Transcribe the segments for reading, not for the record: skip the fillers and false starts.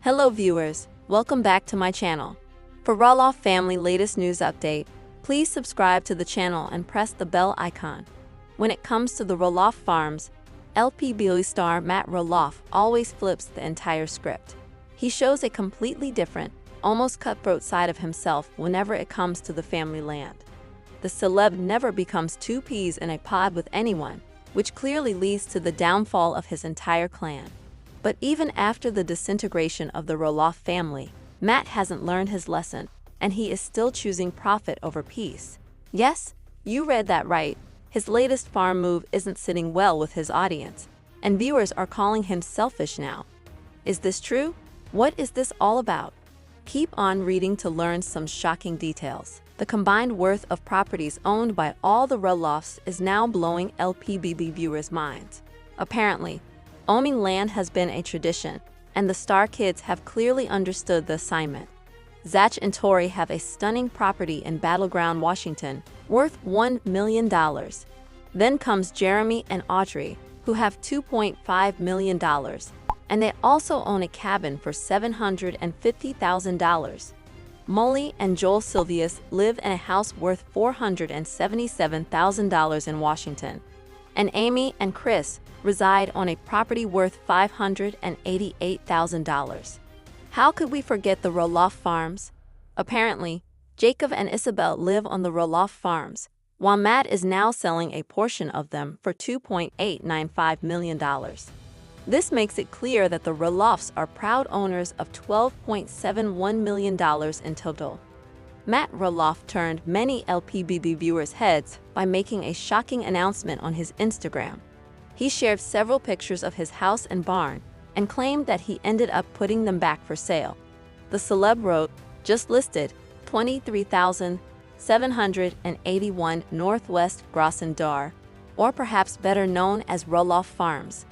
Hello viewers, welcome back to my channel. For Roloff family latest news update, please subscribe to the channel and press the bell icon. When it comes to the Roloff farms, LPBW star Matt Roloff always flips the entire script. He shows a completely different, almost cutthroat side of himself whenever it comes to the family land. The celeb never becomes two peas in a pod with anyone, which clearly leads to the downfall of his entire clan. But even after the disintegration of the Roloff family, Matt hasn't learned his lesson, and he is still choosing profit over peace. Yes, you read that right. His latest farm move isn't sitting well with his audience, and viewers are calling him selfish now. Is this true? What is this all about? Keep on reading to learn some shocking details. The combined worth of properties owned by all the Roloffs is now blowing LPBW viewers' minds. Apparently, owning land has been a tradition, and the star kids have clearly understood the assignment. Zach and Tori have a stunning property in Battleground, Washington, worth $1 million. Then comes Jeremy and Audrey, who have $2.5 million, and they also own a cabin for $750,000. Molly and Joel Silvius live in a house worth $477,000 in Washington, and Amy and Chris reside on a property worth $588,000. How could we forget the Roloff farms? Apparently, Jacob and Isabel live on the Roloff farms, while Matt is now selling a portion of them for $2.895 million. This makes it clear that the Roloffs are proud owners of $12.71 million in total. Matt Roloff turned many LPBW viewers' heads by making a shocking announcement on his Instagram. He shared several pictures of his house and barn and claimed that he ended up putting them back for sale. The celeb wrote, "Just listed, 23,781 Northwest Grosson Dar, or perhaps better known as Roloff Farms."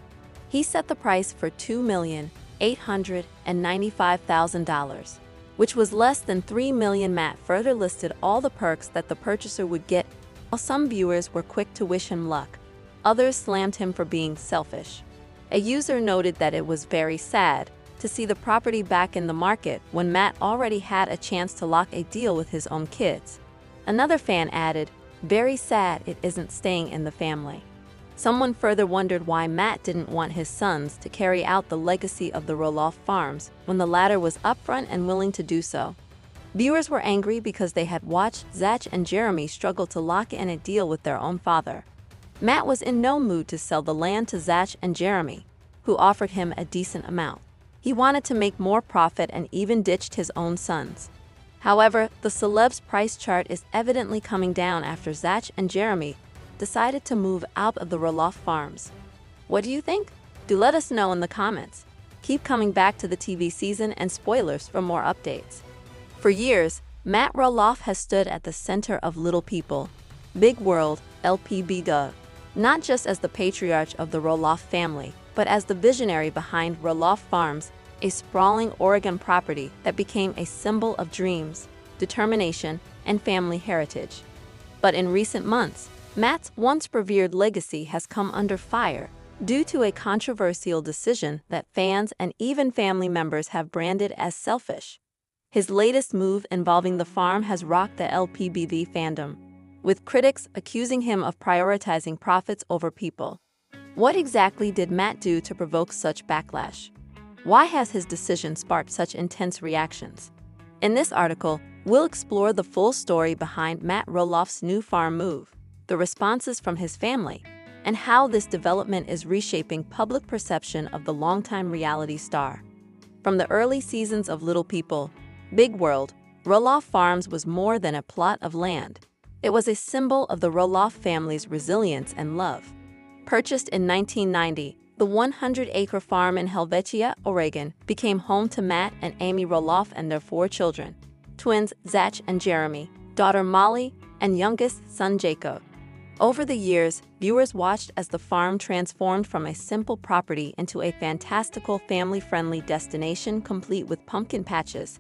He set the price for $2,895,000, which was less than $3 million. Matt further listed all the perks that the purchaser would get. While some viewers were quick to wish him luck, others slammed him for being selfish. A user noted that it was very sad to see the property back in the market when Matt already had a chance to lock a deal with his own kids. Another fan added, "Very sad it isn't staying in the family." Someone further wondered why Matt didn't want his sons to carry out the legacy of the Roloff farms when the latter was upfront and willing to do so. Viewers were angry because they had watched Zach and Jeremy struggle to lock in a deal with their own father. Matt was in no mood to sell the land to Zach and Jeremy, who offered him a decent amount. He wanted to make more profit and even ditched his own sons. However, the celeb's price chart is evidently coming down after Zach and Jeremy decided to move out of the Roloff farms. What do you think? Do let us know in the comments. Keep coming back to the TV season and spoilers for more updates. For years, Matt Roloff has stood at the center of Little People, Big World, LPBW, not just as the patriarch of the Roloff family, but as the visionary behind Roloff Farms, a sprawling Oregon property that became a symbol of dreams, determination, and family heritage. But in recent months, Matt's once revered legacy has come under fire due to a controversial decision that fans and even family members have branded as selfish. His latest move involving the farm has rocked the LPBW fandom, with critics accusing him of prioritizing profits over people. What exactly did Matt do to provoke such backlash? Why has his decision sparked such intense reactions? In this article, we'll explore the full story behind Matt Roloff's new farm move, the responses from his family, and how this development is reshaping public perception of the longtime reality star. From the early seasons of Little People, Big World, Roloff Farms was more than a plot of land. It was a symbol of the Roloff family's resilience and love. Purchased in 1990, the 100-acre farm in Helvetia, Oregon, became home to Matt and Amy Roloff and their 4 children, twins Zach and Jeremy, daughter Molly, and youngest son Jacob. Over the years, viewers watched as the farm transformed from a simple property into a fantastical family-friendly destination complete with pumpkin patches,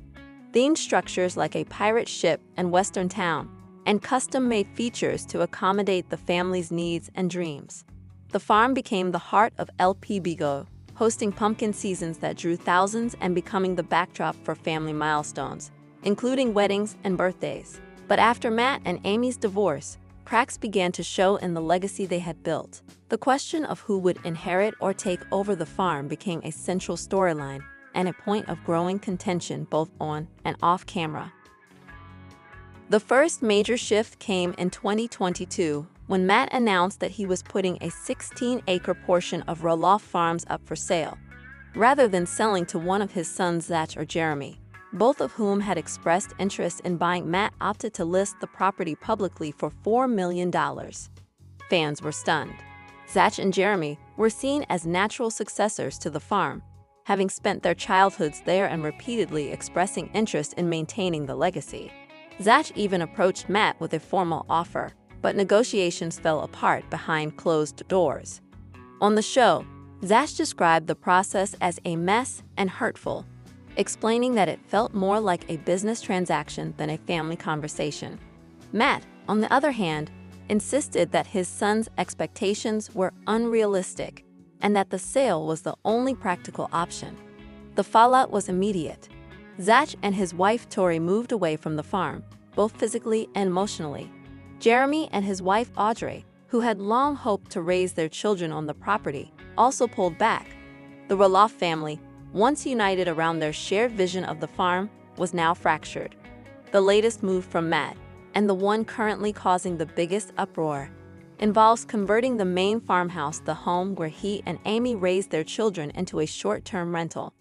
themed structures like a pirate ship and western town, and custom-made features to accommodate the family's needs and dreams. The farm became the heart of LPBW, hosting pumpkin seasons that drew thousands and becoming the backdrop for family milestones, including weddings and birthdays. But after Matt and Amy's divorce, cracks began to show in the legacy they had built. The question of who would inherit or take over the farm became a central storyline and a point of growing contention both on and off camera. The first major shift came in 2022 when Matt announced that he was putting a 16-acre portion of Roloff Farms up for sale, rather than selling to one of his sons Zach or Jeremy, both of whom had expressed interest in buying. Matt opted to list the property publicly for $4 million. Fans were stunned. Zach and Jeremy were seen as natural successors to the farm, having spent their childhoods there and repeatedly expressing interest in maintaining the legacy. Zach even approached Matt with a formal offer, but negotiations fell apart behind closed doors. On the show, Zach described the process as a mess and hurtful, explaining that it felt more like a business transaction than a family conversation. Matt, on the other hand, insisted that his son's expectations were unrealistic and that the sale was the only practical option. The fallout was immediate. Zach and his wife Tori moved away from the farm, both physically and emotionally. Jeremy and his wife Audrey, who had long hoped to raise their children on the property, also pulled back. The Roloff family, once united around their shared vision of the farm, was now fractured. The latest move from Matt, and the one currently causing the biggest uproar, involves converting the main farmhouse, the home where he and Amy raised their children, into a short-term rental.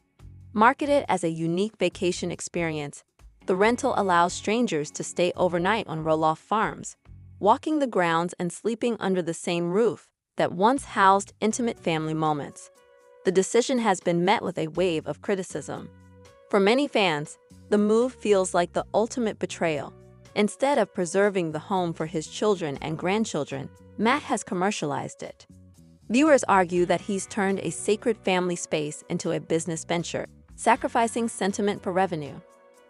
Marketed as a unique vacation experience, the rental allows strangers to stay overnight on Roloff Farms, walking the grounds and sleeping under the same roof that once housed intimate family moments. The decision has been met with a wave of criticism. For many fans, the move feels like the ultimate betrayal. Instead of preserving the home for his children and grandchildren, Matt has commercialized it. Viewers argue that he's turned a sacred family space into a business venture, sacrificing sentiment for revenue.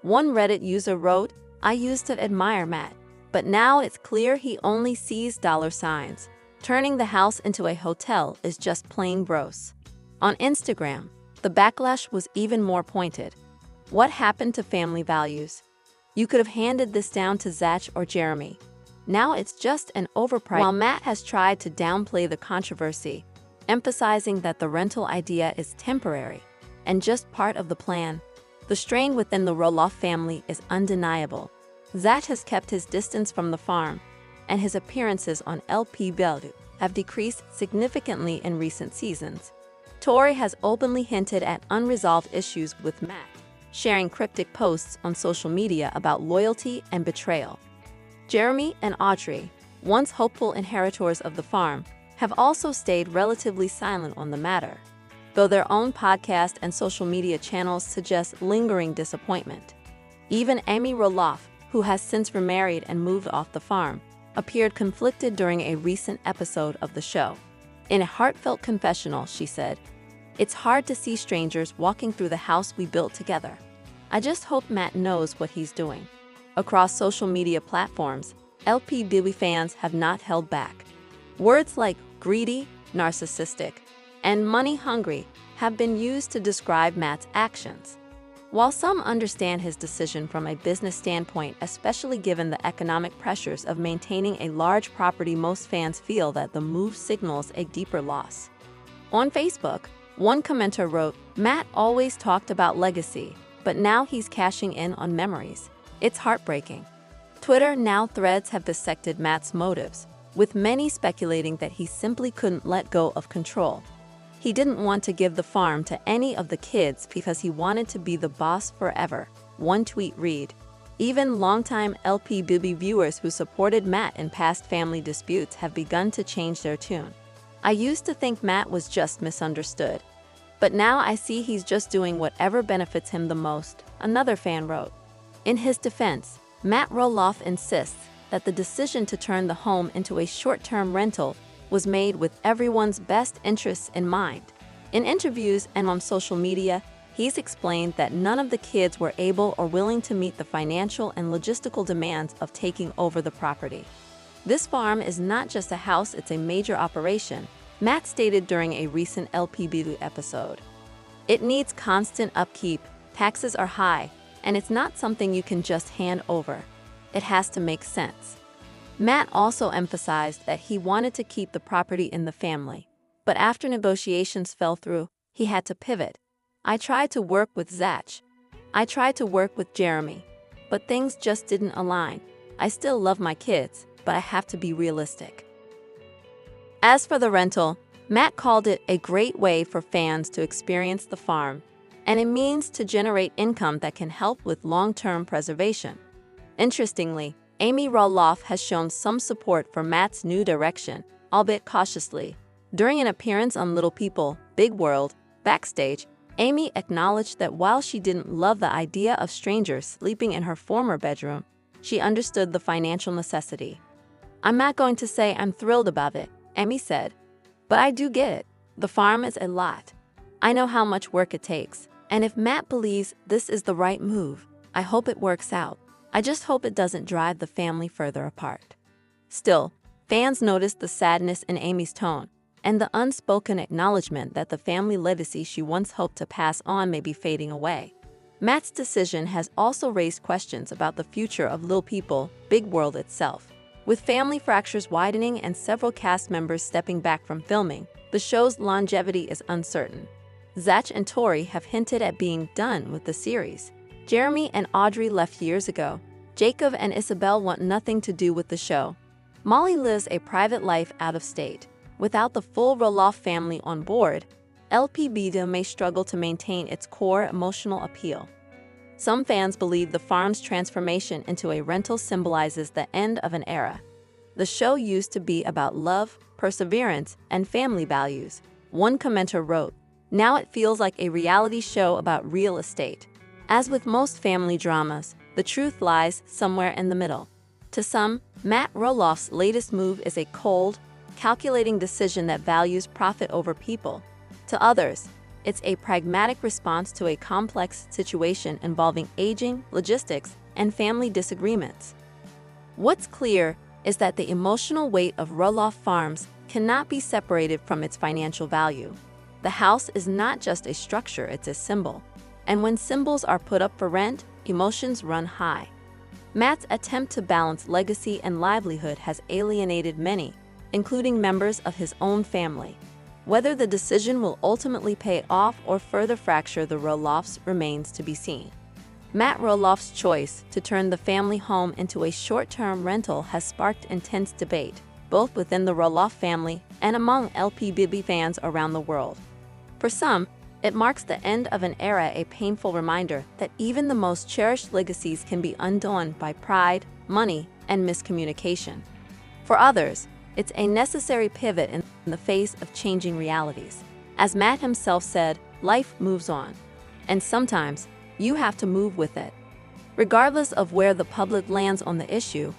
One Reddit user wrote, "I used to admire Matt, but now it's clear he only sees dollar signs. Turning the house into a hotel is just plain gross." On Instagram, the backlash was even more pointed. What happened to family values? You could have handed this down to Zach or Jeremy. Now it's just an overpriced. While Matt has tried to downplay the controversy, emphasizing that the rental idea is temporary and just part of the plan, the strain within the Roloff family is undeniable. Zach has kept his distance from the farm, and his appearances on LPBW have decreased significantly in recent seasons. Tori has openly hinted at unresolved issues with Matt, sharing cryptic posts on social media about loyalty and betrayal. Jeremy and Audrey, once hopeful inheritors of the farm, have also stayed relatively silent on the matter, though their own podcast and social media channels suggest lingering disappointment. Even Amy Roloff, who has since remarried and moved off the farm, appeared conflicted during a recent episode of the show. In a heartfelt confessional, she said, "It's hard to see strangers walking through the house we built together. I just hope Matt knows what he's doing." Across social media platforms, LPBW fans have not held back. Words like greedy, narcissistic, and money-hungry have been used to describe Matt's actions. While some understand his decision from a business standpoint, especially given the economic pressures of maintaining a large property, most fans feel that the move signals a deeper loss. On Facebook, one commenter wrote, "Matt always talked about legacy, but now he's cashing in on memories. It's heartbreaking." Twitter now threads have dissected Matt's motives, with many speculating that he simply couldn't let go of control. He didn't want to give the farm to any of the kids because he wanted to be the boss forever, one tweet read. Even longtime LPBW viewers who supported Matt in past family disputes have begun to change their tune. "I used to think Matt was just misunderstood, but now I see he's just doing whatever benefits him the most," another fan wrote. In his defense, Matt Roloff insists that the decision to turn the home into a short-term rental was made with everyone's best interests in mind. In interviews and on social media, he's explained that none of the kids were able or willing to meet the financial and logistical demands of taking over the property. "This farm is not just a house, it's a major operation, Matt stated during a recent LPBW episode. It needs constant upkeep, taxes are high, and it's not something you can just hand over. It has to make sense. Matt also emphasized that he wanted to keep the property in the family, but after negotiations fell through, he had to pivot. I tried to work with Zach. I tried to work with Jeremy, but things just didn't align. I still love my kids, but I have to be realistic. As for the rental, Matt called it a great way for fans to experience the farm and a means to generate income that can help with long-term preservation. Interestingly, Tori Roloff has shown some support for Matt's new direction, albeit cautiously. During an appearance on Little People, Big World, backstage, Amy acknowledged that while she didn't love the idea of strangers sleeping in her former bedroom, she understood the financial necessity. "I'm not going to say I'm thrilled about it," Amy said, "but I do get it. The farm is a lot. I know how much work it takes, and if Matt believes this is the right move, I hope it works out. I just hope it doesn't drive the family further apart." Still, fans noticed the sadness in Amy's tone and the unspoken acknowledgement that the family legacy she once hoped to pass on may be fading away. Matt's decision has also raised questions about the future of Little People, Big World itself. With family fractures widening and several cast members stepping back from filming, the show's longevity is uncertain. Zach and Tori have hinted at being done with the series. Jeremy and Audrey left years ago. Jacob and Isabel want nothing to do with the show. Molly lives a private life out of state. Without the full Roloff family on board, LPBW may struggle to maintain its core emotional appeal. Some fans believe the farm's transformation into a rental symbolizes the end of an era. The show used to be about love, perseverance, and family values. One commenter wrote, "Now it feels like a reality show about real estate." As with most family dramas, the truth lies somewhere in the middle. To some, Matt Roloff's latest move is a cold, calculating decision that values profit over people. To others, it's a pragmatic response to a complex situation involving aging, logistics, and family disagreements. What's clear is that the emotional weight of Roloff Farms cannot be separated from its financial value. The house is not just a structure, it's a symbol. And when symbols are put up for rent, emotions run high. Matt's attempt to balance legacy and livelihood has alienated many, including members of his own family. Whether the decision will ultimately pay off or further fracture the Roloffs remains to be seen. Matt Roloff's choice to turn the family home into a short-term rental has sparked intense debate, both within the Roloff family and among LPBW fans around the world. For some, it marks the end of an era, a painful reminder that even the most cherished legacies can be undone by pride, money, and miscommunication. For others, it's a necessary pivot in the face of changing realities. As Matt himself said, life moves on, and sometimes you have to move with it. Regardless of where the public lands on the issue,